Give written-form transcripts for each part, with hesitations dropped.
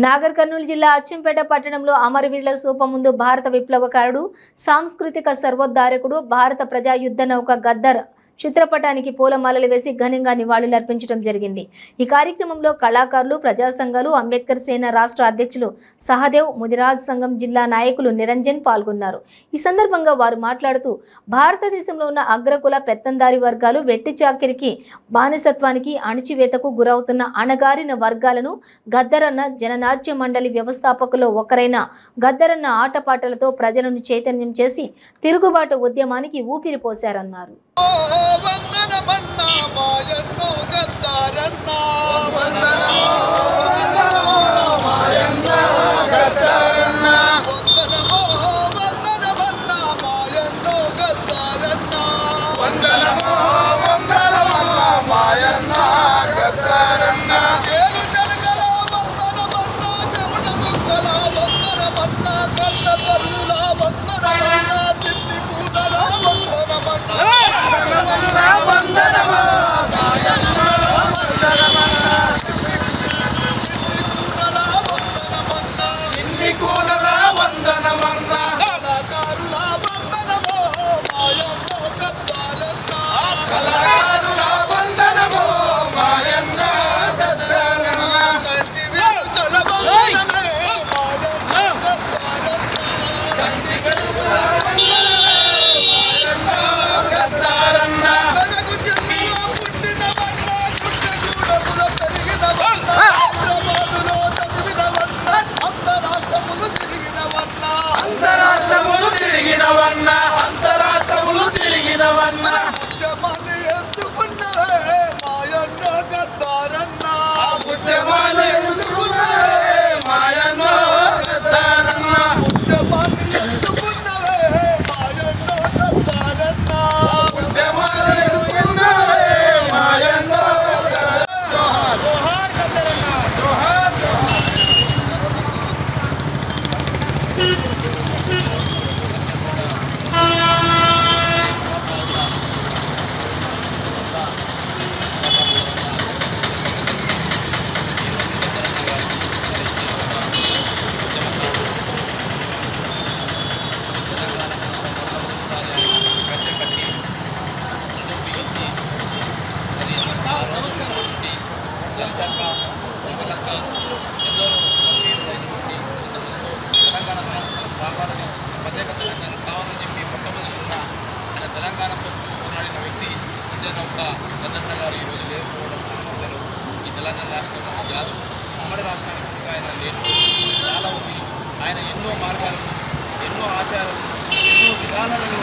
నాగర్ కర్నూలు జిల్లా అచ్చంపేట పట్టణంలో అమరవీరుల స్థూపం ముందు భారత విప్లవకారుడు సాంస్కృతిక సర్వోద్ధారకుడు భారత ప్రజా యుద్ధ నౌక గద్దర్ చిత్రపటానికి పూలమాలలు వేసి ఘనంగా నివాళులర్పించడం జరిగింది। ఈ కార్యక్రమంలో కళాకారులు, ప్రజా సంఘాలు, అంబేద్కర్ సేన రాష్ట్ర అధ్యక్షులు సహదేవ్, ముదిరాజ్ సంఘం జిల్లా నాయకులు నిరంజన్ పాల్గొన్నారు। ఈ సందర్భంగా వారు మాట్లాడుతూ భారతదేశంలో ఉన్న అగ్రకుల పెత్తందారి వర్గాలు వెట్టి చాకిరికి, బానిసత్వానికి, అణచివేతకు గురవుతున్న అణగారిన వర్గాలను గద్దరన్న జననాట్య మండలి వ్యవస్థాపకుల్లో ఒకరైన గద్దరన్న ఆటపాటలతో ప్రజలను చైతన్యం చేసి తిరుగుబాటు ఉద్యమానికి ఊపిరి పోశారన్నారు। తెలంగాణ కోసం పోరాడిన వ్యక్తి ఇద్దరు ఒక గద్దర్ గారు ఈరోజు లేకపోవడం ఈ తెలంగాణ రాష్ట్రంలో కాదు, ఉమ్మడి రాష్ట్రానికి ఆయన లేదు చాలా ఉంది। ఆయన ఎన్నో మార్గాలను, ఎన్నో ఆచారాలను, ఎన్నో విధానాలను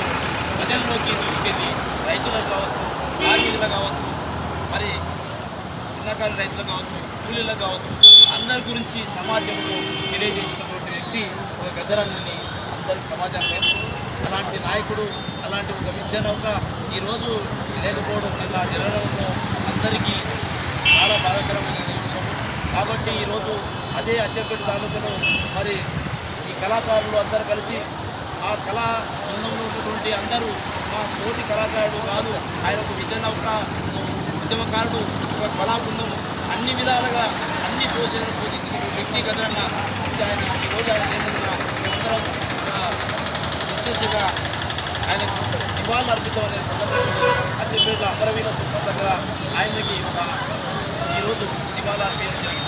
ప్రజల్లోకి తీసుకెళ్ళి రైతులకు కావచ్చు, కార్మికులకు కావచ్చు, మరి చిన్నకారు రైతులకు కావచ్చు, కూలీలకు కావచ్చు, అందరి గురించి సమాజంలో తెలియజేసినటువంటి వ్యక్తి ఒక గద్దరాన్ని అందరి సమాజానికి అలాంటి నాయకుడు, అలాంటి ఒక విద్యా నౌక ఈరోజు లేకపోవడం వల్ల జరగడంలో అందరికీ చాలా బాధాకరమైన విషయం। కాబట్టి ఈరోజు అదే అచ్చంపేట తాలూకాలో మరి ఈ కళాకారులు అందరూ కలిసి ఆ కళా బృందంలో ఉన్నటువంటి అందరూ మా తోటి కళాకారుడు కాదు, ఆయన ఒక విద్యా నౌక, ఉద్యమకారుడు, ఒక కళా బృందం, అన్ని విధాలుగా అన్ని పోషించిన వ్యక్తి గద్దరన్న ఆయన ఈరోజు ఆయన మేమందరం విశేషంగా ఆయనకు నివాళులు అర్పితం అనే సందర్భంలో అచ్చంపేట అమరవీరుల స్థూపం దగ్గర ఆయనకి ఈరోజు నివాళులు అర్పించడం జరిగింది।